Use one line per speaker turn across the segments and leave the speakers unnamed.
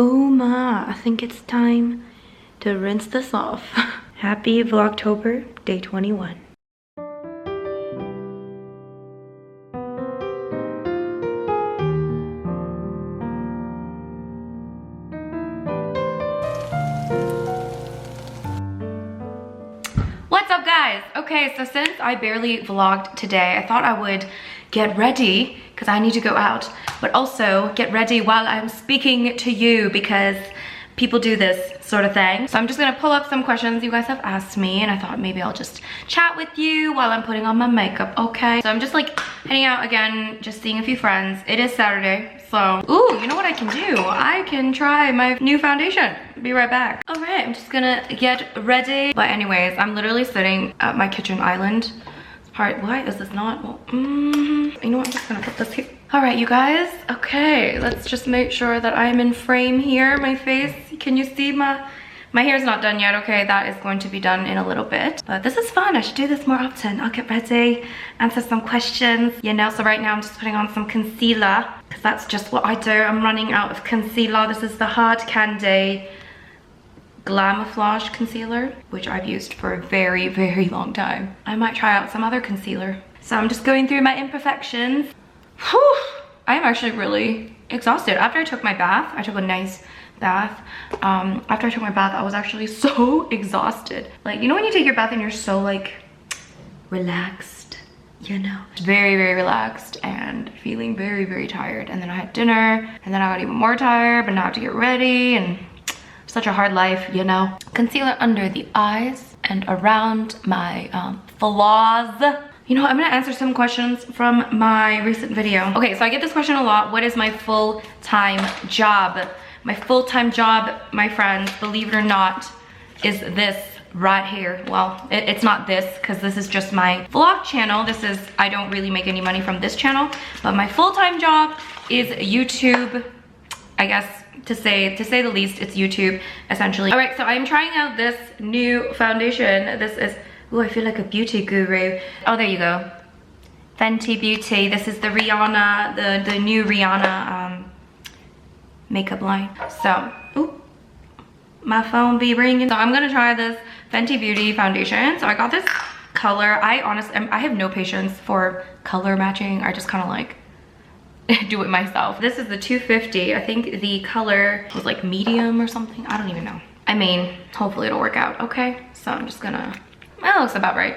Oh my, I think it's time to rinse this off. Happy Vlogtober, day 21. What's up, guys? Okay, so since I barely vlogged today, I thought I would get ready because I need to go out, but also get ready while I'm speaking to you because people do this sort of thing. So I'm just gonna pull up some questions you guys have asked me, and I thought maybe I'll just chat with you while I'm putting on my makeup, okay? So I'm just like heading out again, just seeing a few friends. It is Saturday, so, ooh, you know what I can do? I can try my new foundation. Be right back. All right, I'm just gonna get ready. But anyways, I'm literally sitting at my kitchen island. Why is this not? Well, you know what, I'm just gonna put this here. All right, you guys, okay, let's just make sure that I'm in frame here. My face, can you see my hair's not done yet, okay? That is going to be done in a little bit. But this is fun, I should do this more often. I'll get ready, answer some questions, you know? So right now I'm just putting on some concealer because that's just what I do. I'm running out of concealer. This is the Hard Candy Glamouflage concealer, which I've used for a very, very long time. I might try out some other concealer. So I'm just going through my imperfections. Whew, I am actually really exhausted. After I took my bath, I took a nice bath. After I took my bath, I was actually so exhausted. Like, you know when you take your bath and you're so like relaxed, you know? Very, very relaxed and feeling very, very tired. And then I had dinner and then I got even more tired, but now I have to get ready and such a hard life, you know? Concealer under the eyes and around my flaws. You know, I'm gonna answer some questions from my recent video. Okay, so I get this question a lot. What is my full-time job? My full-time job, my friends, believe it or not, is this right here. Well, it's not this, because this is just my vlog channel. I don't really make any money from this channel, but my full-time job is YouTube. I guess to say the least, it's YouTube essentially. All right, so I'm trying out this new foundation. This is, oh, I feel like a beauty guru. Oh, there you go. Fenty Beauty. This is the Rihanna, the new Rihanna makeup line. So, ooh, my phone be ringing. So I'm gonna try this Fenty Beauty foundation. So I got this color. I have no patience for color matching. I just kind of like do it myself. This is the 250. I think the color was like medium or something. I don't even know. I mean, hopefully it'll work out, okay? So I'm just gonna, well, looks about right.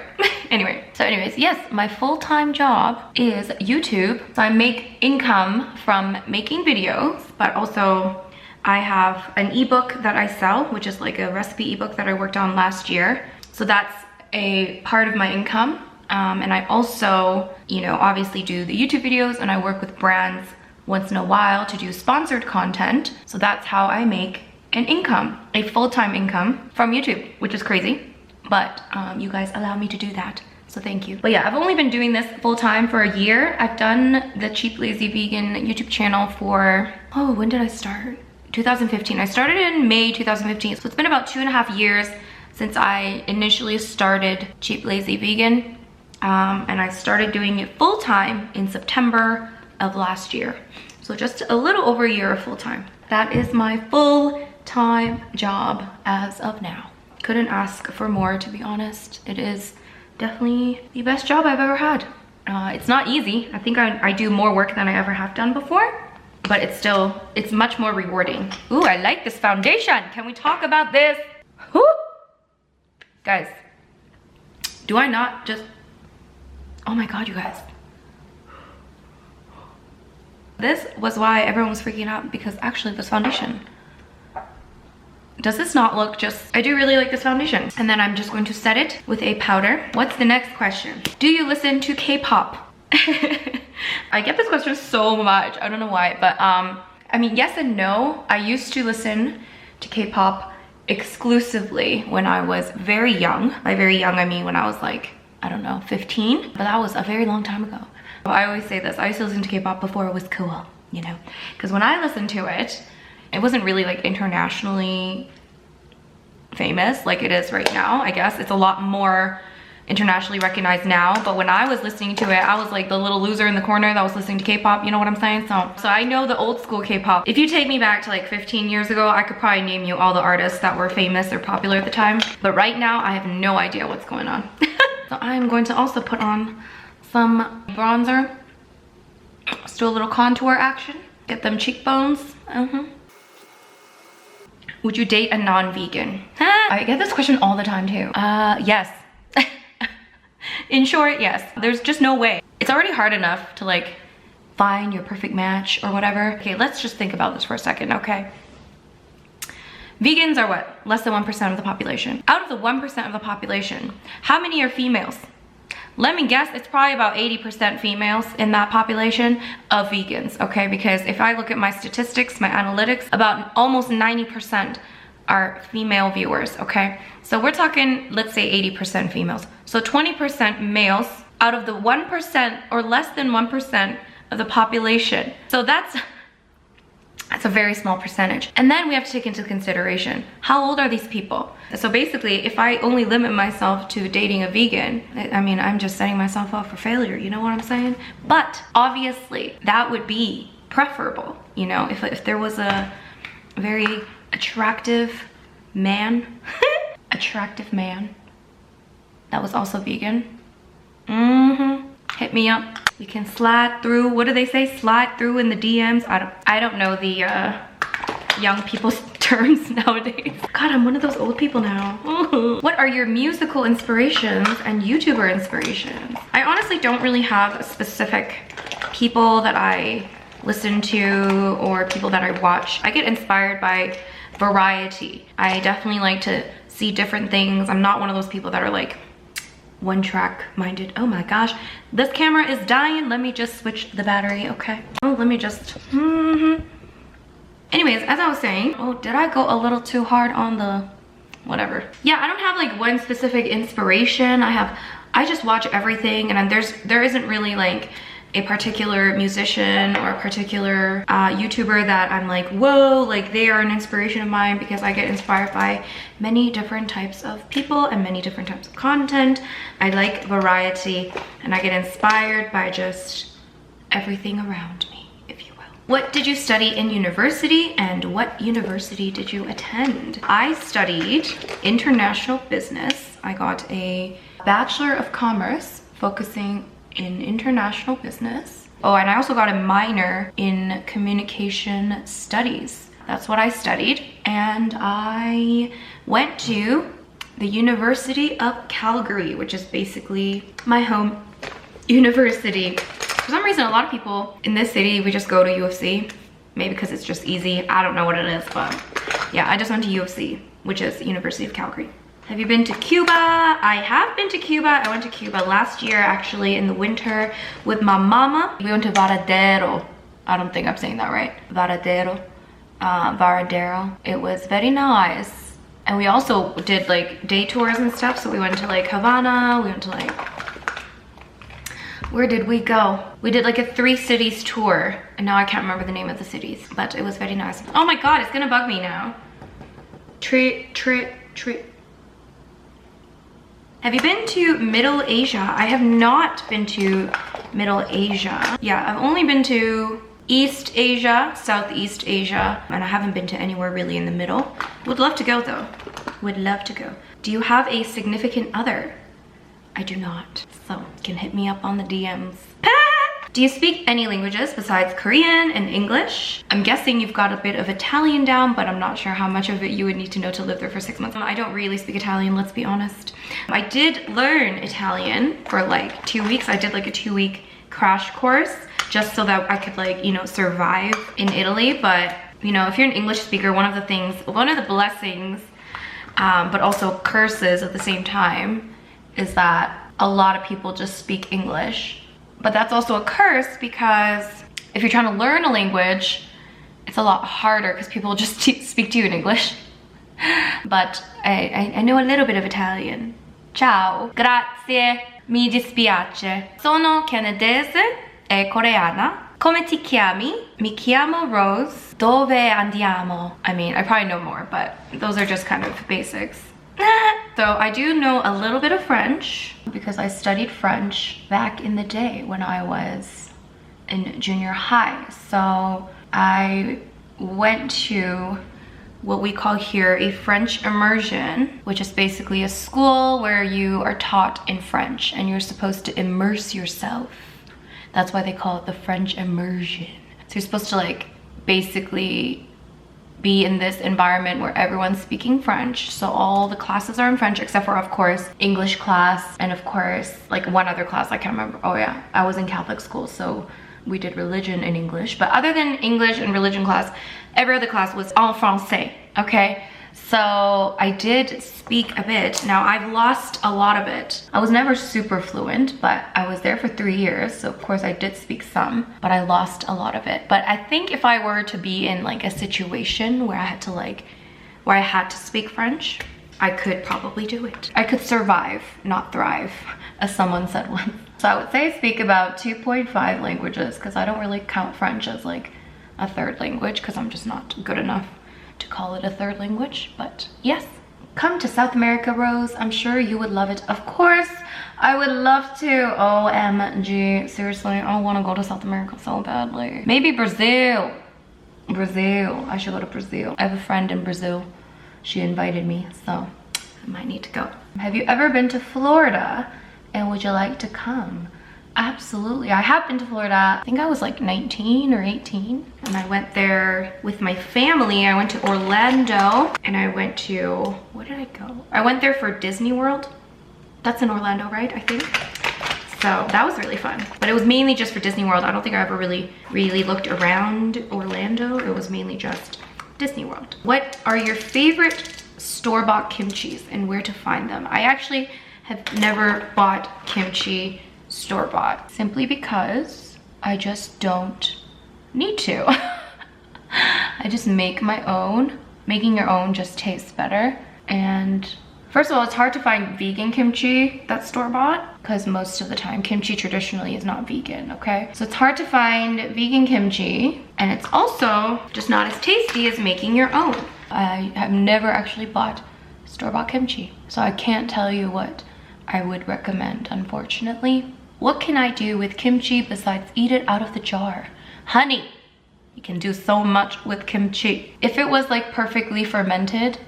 Anyways, yes, my full-time job is YouTube. So I make income from making videos, but also I have an ebook that I sell, which is like a recipe ebook that I worked on last year. So that's a part of my income. And I also, you know, obviously do the YouTube videos, and I work with brands once in a while to do sponsored content. So that's how I make an income, a full-time income from YouTube, which is crazy. But you guys allow me to do that, so thank you. But yeah, I've only been doing this full-time for a year. I've done the Cheap Lazy Vegan YouTube channel for, oh, when did I start? 2015. I started in May 2015, so it's been about 2.5 years since I initially started Cheap Lazy Vegan. And I started doing it full-time in September of last year. So just a little over a year of full-time. That is my full-time job as of now. Couldn't ask for more, to be honest. It is definitely the best job I've ever had. It's not easy. I think I do more work than I ever have done before, but it's much more rewarding. Ooh, I like this foundation. Can we talk about this? Woo! Guys, do I not just, oh my God, you guys. This was why everyone was freaking out, because actually this foundation, does this not look just, I do really like this foundation. And then I'm just going to set it with a powder. What's the next question? Do you listen to K-pop? I get this question so much, I don't know why, but I mean, yes and no. I used to listen to K-pop exclusively when I was very young. By very young, I mean when I was like, I don't know, 15, but that was a very long time ago. I always say this, I used to listen to K-pop before it was cool, you know? Because when I listened to it, it wasn't really like internationally famous like it is right now, I guess. It's a lot more internationally recognized now, but when I was listening to it, I was like the little loser in the corner that was listening to K-pop, you know what I'm saying? So I know the old school K-pop. If you take me back to like 15 years ago, I could probably name you all the artists that were famous or popular at the time, but right now I have no idea what's going on. So I'm going to also put on some bronzer. Let's do a little contour action. Get them cheekbones. Would you date a non-vegan? I get this question all the time too. Yes. In short, yes. There's just no way. It's already hard enough to like find your perfect match or whatever. Okay, let's just think about this for a second, okay? Vegans are what? Less than 1% of the population. Out of the 1% of the population, how many are females? Let me guess, it's probably about 80% females in that population of vegans, okay? Because if I look at my statistics, my analytics, about almost 90% are female viewers, okay? So we're talking, let's say 80% females. So 20% males out of the 1% or less than 1% of the population. So that's a very small percentage. And then we have to take into consideration, how old are these people? So basically, if I only limit myself to dating a vegan, I mean, I'm just setting myself up for failure, you know what I'm saying? But obviously, that would be preferable, you know, if there was a very attractive man, attractive man that was also vegan. Hit me up. You can slide through. What do they say? Slide through in the DMs. I don't know the young people's terms nowadays. God, I'm one of those old people now. What are your musical inspirations and YouTuber inspirations? I honestly don't really have specific people that I listen to or people that I watch. I get inspired by variety. I definitely like to see different things. I'm not one of those people that are like one track minded. Oh my gosh, this camera is dying. Let me just switch the battery, okay? Oh, let me just, Anyways, as I was saying, oh, did I go a little too hard on the, whatever. Yeah, I don't have like one specific inspiration. I just watch everything, and there isn't really like a particular musician or a particular YouTuber that I'm like, whoa, like they are an inspiration of mine, because I get inspired by many different types of people and many different types of content. I like variety, and I get inspired by just everything around me, if you will. What did you study in university, and what university did you attend? I studied international business. I got a Bachelor of Commerce focusing in international business. Oh, and I also got a minor in communication studies. That's what I studied. And I went to the University of Calgary, which is basically my home university. For some reason, a lot of people in this city, we just go to U of C. Maybe because it's just easy. I don't know what it is, but yeah, I just went to U of C, which is University of Calgary. Have you been to Cuba? I have been to Cuba. I went to Cuba last year, actually, in the winter with my mama. We went to Varadero. I don't think I'm saying that right. Varadero. Varadero. It was very nice. And we also did like day tours and stuff. So we went to like Havana. We went to like, where did we go? We did like a 3 cities tour. And now I can't remember the name of the cities, but it was very nice. Oh my God, it's gonna bug me now. Have you been to Middle Asia? I have not been to Middle Asia. Yeah, I've only been to East Asia, Southeast Asia, and I haven't been to anywhere really in the middle. Would love to go though. Would love to go. Do you have a significant other? I do not. So you can hit me up on the DMs. Do you speak any languages besides Korean and English? I'm guessing you've got a bit of Italian down, but I'm not sure how much of it you would need to know to live there for 6 months. I don't really speak Italian, let's be honest. I did learn Italian for like 2 weeks. I did like a 2-week crash course just so that I could like, you know, survive in Italy. But, you know, if you're an English speaker, one of the blessings, but also curses at the same time, is that a lot of people just speak English. But that's also a curse, because if you're trying to learn a language, it's a lot harder because people just speak to you in English. But I know a little bit of Italian. Ciao, grazie, mi dispiace. Sono canadese e coreana. Come ti chiami? Mi chiamo Rose. Dove andiamo? I mean, I probably know more, but those are just kind of basics. So I do know a little bit of French because I studied French back in the day when I was in junior high. So I went to what we call here a French immersion, which is basically a school where you are taught in French and you're supposed to immerse yourself. That's why they call it the French immersion. So you're supposed to like basically be in this environment where everyone's speaking French. So all the classes are in French except for, of course, English class and of course like one other class I can't remember. Oh yeah, I was in Catholic school, so we did religion in English. But other than English and religion class, every other class was en français, okay? So I did speak a bit. Now I've lost a lot of it. I was never super fluent, but I was there for 3 years. So of course I did speak some, but I lost a lot of it. But I think if I were to be in like a situation where I had to speak French, I could probably do it. I could survive, not thrive, as someone said once. So I would say I speak about 2.5 languages because I don't really count French as like a third language because I'm just not good enough to call it a third language. But yes, come to South America, Rose. I'm sure you would love it. Of course, I would love to. OMG, seriously, I want to go to South America so badly. Maybe Brazil. Brazil, I should go to Brazil. I have a friend in Brazil. She invited me, so I might need to go. Have you ever been to Florida and would you like to come? Absolutely. I have been to Florida. I think I was like 19 or 18 and I went there with my family. I went to Orlando and I went to, where did I go? I went there for Disney World. That's in Orlando, right? I think. So that was really fun, but it was mainly just for Disney World. I don't think I ever really looked around Orlando. It was mainly just Disney World. What are your favorite store-bought kimchis and where to find them? I actually have never bought kimchi store-bought simply because I just don't need to. I just make my own. Making your own just tastes better. And first of all, it's hard to find vegan kimchi that's store-bought because most of the time kimchi traditionally is not vegan, okay? So it's hard to find vegan kimchi and it's also just not as tasty as making your own. I have never actually bought store-bought kimchi, so I can't tell you what I would recommend, unfortunately. What can I do with kimchi besides eat it out of the jar? Honey, you can do so much with kimchi. If it was like perfectly fermented,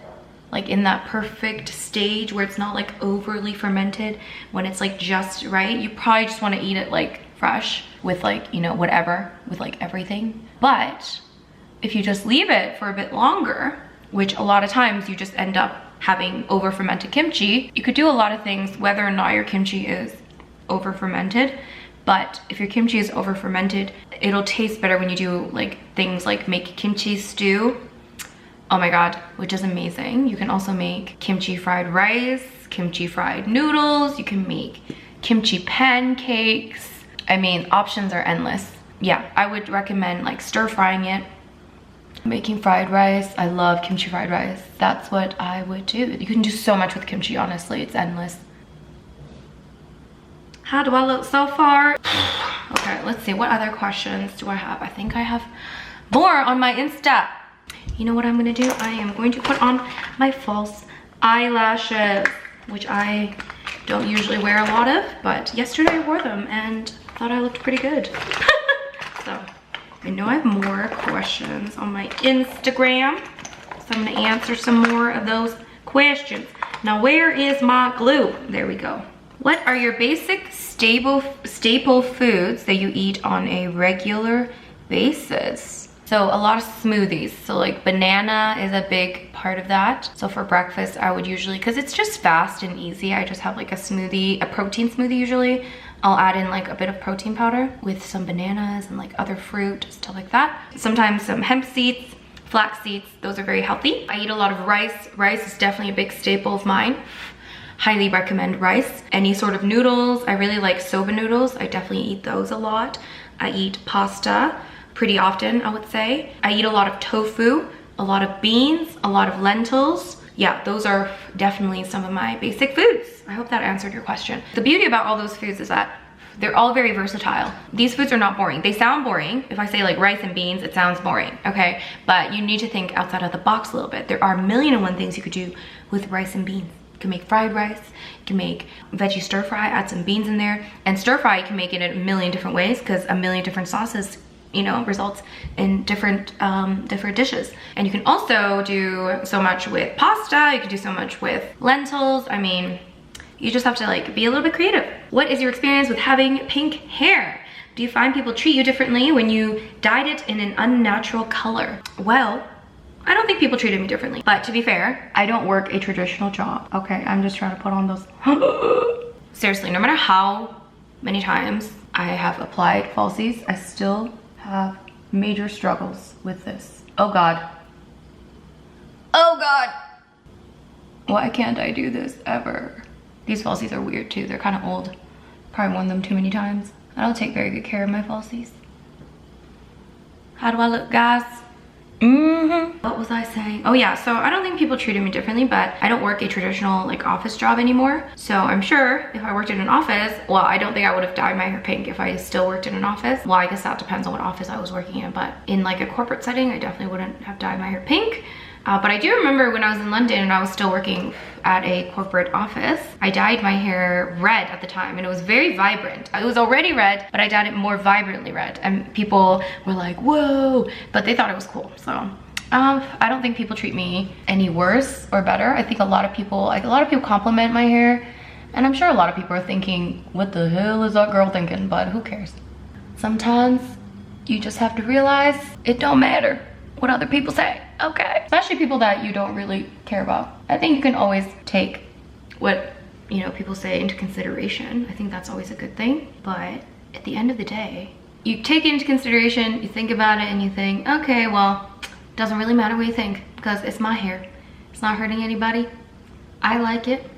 like in that perfect stage where it's not like overly fermented, when it's like just right, you probably just want to eat it like fresh with like, you know, whatever, with like everything. But if you just leave it for a bit longer, which a lot of times you just end up having over fermented kimchi, you could do a lot of things whether or not your kimchi is over fermented. But if your kimchi is over fermented, it'll taste better when you do like things like make kimchi stew. Oh my god, which is amazing. You can also make kimchi fried rice, kimchi fried noodles, you can make kimchi pancakes. I mean, options are endless. Yeah, I would recommend like stir frying it, making fried rice. I love kimchi fried rice. That's what I would do. You can do so much with kimchi, honestly, it's endless. How do I look so far? Okay, let's see, what other questions do I have? I think I have more on my Insta. You know what I'm gonna do? I am going to put on my false eyelashes, which I don't usually wear a lot of, but yesterday I wore them and thought I looked pretty good. So I know I have more questions on my Instagram, so I'm gonna answer some more of those questions. Now, where is my glue? There we go. What are your basic staple foods that you eat on a regular basis? So a lot of smoothies. So like banana is a big part of that. So for breakfast, I would usually, because it's just fast and easy, I just have like a smoothie, a protein smoothie usually. I'll add in like a bit of protein powder with some bananas and like other fruit, stuff like that. Sometimes some hemp seeds, flax seeds, those are very healthy. I eat a lot of rice. Rice is definitely a big staple of mine. Highly recommend rice. Any sort of noodles. I really like soba noodles. I definitely eat those a lot. I eat pasta pretty often, I would say. I eat a lot of tofu, a lot of beans, a lot of lentils. Yeah, those are definitely some of my basic foods. I hope that answered your question. The beauty about all those foods is that They're all very versatile. These foods are not boring. They sound boring. If I say like rice and beans, it sounds boring, okay? But you need to think outside of the box a little bit. There are a million and one things you could do with rice and beans. You can make fried rice, you can make veggie stir fry, add some beans in there. And stir fry, you can make it in a million different ways because a million different sauces, you know, results in different dishes. And you can also do so much with pasta, you can do so much with lentils. I mean, you just have to like be a little bit creative. What is your experience with having pink hair? Do you find people treat you differently when you dyed it in an unnatural color? Well, I don't think people treated me differently. But to be fair, I don't work a traditional job. Okay, I'm just trying to put on those. Seriously, no matter how many times I have applied falsies, I still have major struggles with this. Oh God. Oh God. Why can't I do this ever? These falsies are weird too. They're kind of old. Probably worn them too many times. I don't take very good care of my falsies. How do I look, guys? What was I saying? Oh yeah, so I don't think people treated me differently, but I don't work a traditional like office job anymore. So I'm sure if I worked in an office, well, I don't think I would have dyed my hair pink if I still worked in an office. Well, I guess that depends on what office I was working in, but in like a corporate setting, I definitely wouldn't have dyed my hair pink. But I do remember when I was in London and I was still working at a corporate office, I dyed my hair red at the time and it was very vibrant. It was already red, but I dyed it more vibrantly red and people were like, whoa, but they thought it was cool. So I don't think people treat me any worse or better. I think a lot of people compliment my hair and I'm sure a lot of people are thinking, what the hell is that girl thinking? But who cares? Sometimes you just have to realize it don't matter what other people say, okay? Especially people that you don't really care about. I think you can always take what, you know, people say into consideration. I think that's always a good thing. But at the end of the day, you take it into consideration, you think about it and you think, okay, well, it doesn't really matter what you think because it's my hair. It's not hurting anybody. I like it.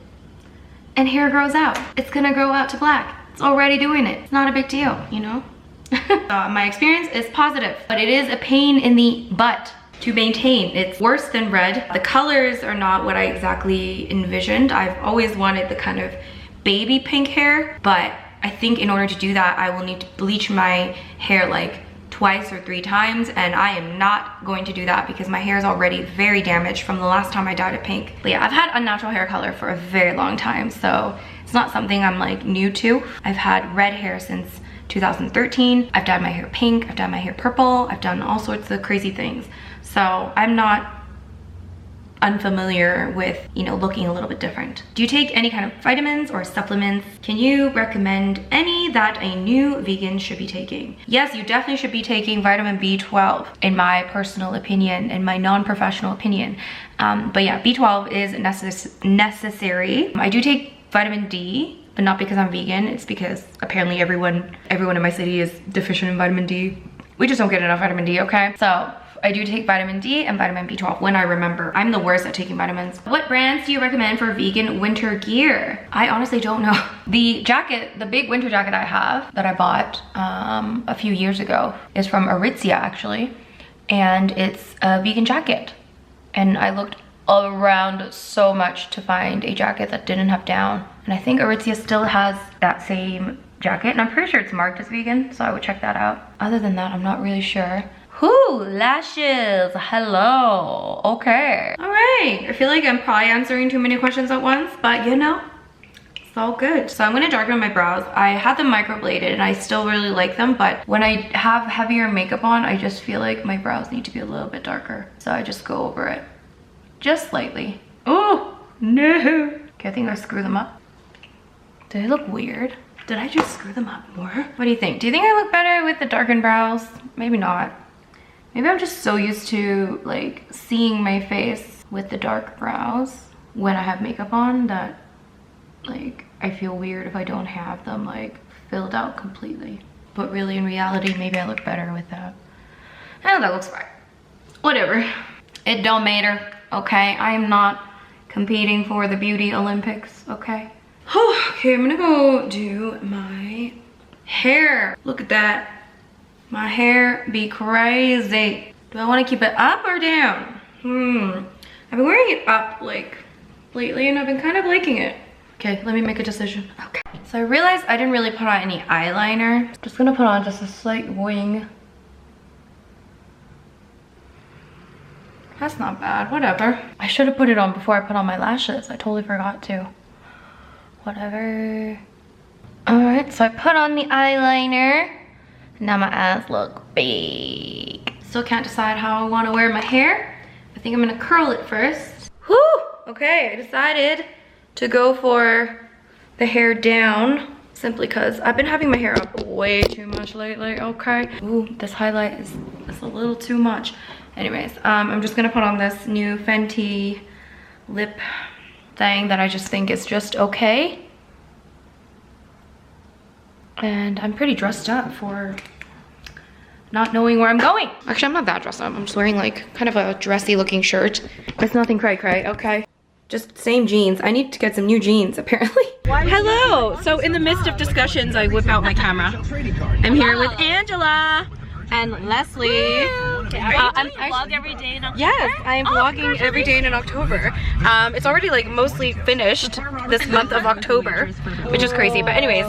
And hair grows out. It's gonna grow out to black. It's already doing it. It's not a big deal, you know? My experience is positive, but it is a pain in the butt to maintain. It's worse than red. The colors are not what I exactly envisioned. I've always wanted the kind of baby pink hair, but I think in order to do that, I will need to bleach my hair like twice or 3 times, and I am not going to do that because my hair is already very damaged from the last time I dyed it pink. But yeah, I've had unnatural hair color for a very long time, so it's not something I'm like new to. I've had red hair since 2013. I've dyed my hair pink, I've dyed my hair purple, I've done all sorts of crazy things. So I'm not unfamiliar with, you know, looking a little bit different. Do you take any kind of vitamins or supplements? Can you recommend any that a new vegan should be taking? Yes, you definitely should be taking vitamin B12 in my personal opinion, in my non-professional opinion. But yeah, B12 is necessary. I do take vitamin D, but not because I'm vegan. It's because apparently everyone in my city is deficient in vitamin D. We just don't get enough vitamin D, okay? So I do take vitamin D and vitamin B12 when I remember. I'm the worst at taking vitamins. What brands do you recommend for vegan winter gear? I honestly don't know. The jacket, the big winter jacket I have that I bought a few years ago is from Aritzia actually. And it's a vegan jacket. And I looked around so much to find a jacket that didn't have down. And I think Aritzia still has that same jacket. And I'm pretty sure it's marked as vegan, so I would check that out. Other than that, I'm not really sure. Whoo, lashes, hello, okay. All right, I feel like I'm probably answering too many questions at once, but you know, it's all good. So I'm gonna darken my brows. I had them microbladed and I still really like them, but when I have heavier makeup on, I just feel like my brows need to be a little bit darker. So I just go over it, just slightly. Oh, no. Okay, I think I screw them up. Do they look weird? Did I just screw them up more? What do you think? Do you think I look better with the darkened brows? Maybe not. Maybe I'm just so used to like seeing my face with the dark brows when I have makeup on that like I feel weird if I don't have them like filled out completely. But really in reality, maybe I look better with that. Oh, that looks fine. Whatever. It don't matter, okay? I am not competing for the beauty Olympics, okay? Okay, I'm gonna go do my hair. Look at that. My hair be crazy. Do I want to keep it up or down? I've been wearing it up like lately and I've been kind of liking it. Okay, let me make a decision. Okay. So I realized I didn't really put on any eyeliner. Just gonna put on just a slight wing. That's not bad, whatever. I should have put it on before I put on my lashes. I totally forgot to. Whatever. All right, so I put on the eyeliner. Now my eyes look big. Still can't decide how I want to wear my hair. I think I'm gonna curl it first. Whew, okay, I decided to go for the hair down simply because I've been having my hair up way too much lately, okay? Ooh, this highlight is a little too much. Anyways, I'm just gonna put on this new Fenty lip thing that I just think is just okay. And I'm pretty dressed up for not knowing where I'm going. Actually, I'm not that dressed up. I'm just wearing like kind of a dressy looking shirt. It's nothing cray, okay? Just same jeans. I need to get some new jeans, apparently. Hello! So in the midst of discussions, I whip out my camera. I'm here with Angela and Leslie.
I'm vlog every day in October?
Yes, I am vlogging every day in October. It's already like mostly finished this month of October, which is crazy. But anyways,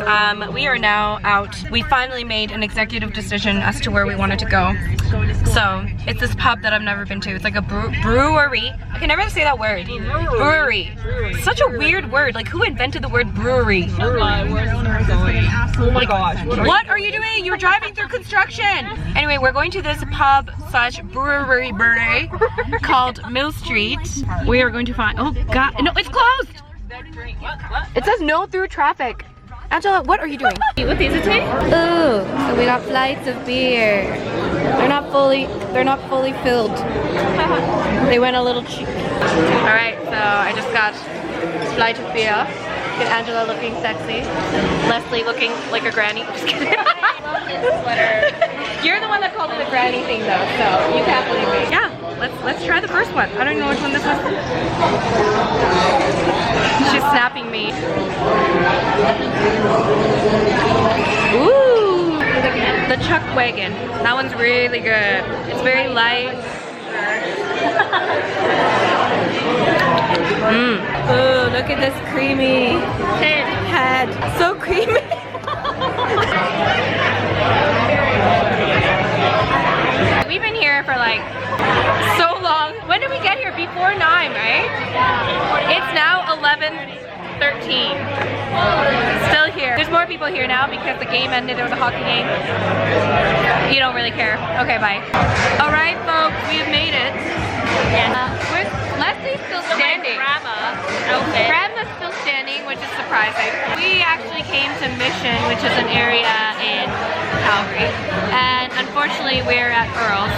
we are now out. We finally made an executive decision as to where we wanted to go. So it's this pub that I've never been to. It's like a brewery. I can never say that word. Brewery. Such a weird word. Like, who invented the word brewery?
Oh my gosh.
What are you doing? You're driving through construction. Anyway, we're going to this pub slash brewery called Mill Street. We are going to find, oh god, no, it's closed. It says no through traffic. Angela, what are you doing?
What is it today?
Ooh, so we got flights of beer. They're not fully filled. They went a little cheap. All right, so I just got a flight of beer. Get Angela looking sexy. Leslie looking like a granny. Just kidding.
I love this sweater.
You're the one that called it a granny thing though, so you can't believe me. Yeah, let's try the first one. I don't know which one this was. She's snapping me. Ooh, the Chuck Wagon. That one's really good. It's very light. Ooh, look at this creamy head. So creamy. We've been here for like so long. When did we get here? Before 9, right? It's now 11:13. Still here. There's more people here now because the game ended. There was a hockey game. You don't really care. Okay, bye. All right, folks, we've made it. Leslie's still standing. Grandma's still standing, which is surprising. We actually came to Mission, which is an area in Calgary, and unfortunately we're at Earl's,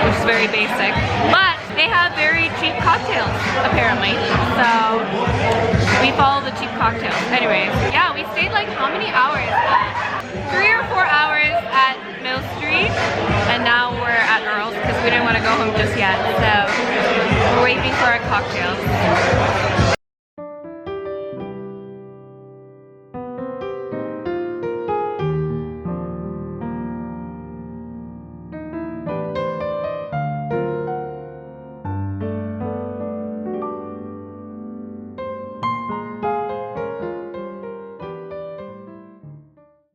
which is very basic, but they have very cheap cocktails apparently, so we follow the cheap cocktails. Anyways, yeah, we stayed like how many hours? 3 or 4 hours at Mill Street, and now we're at Earl's because we didn't want to go home just yet, so we're waiting for our cocktails.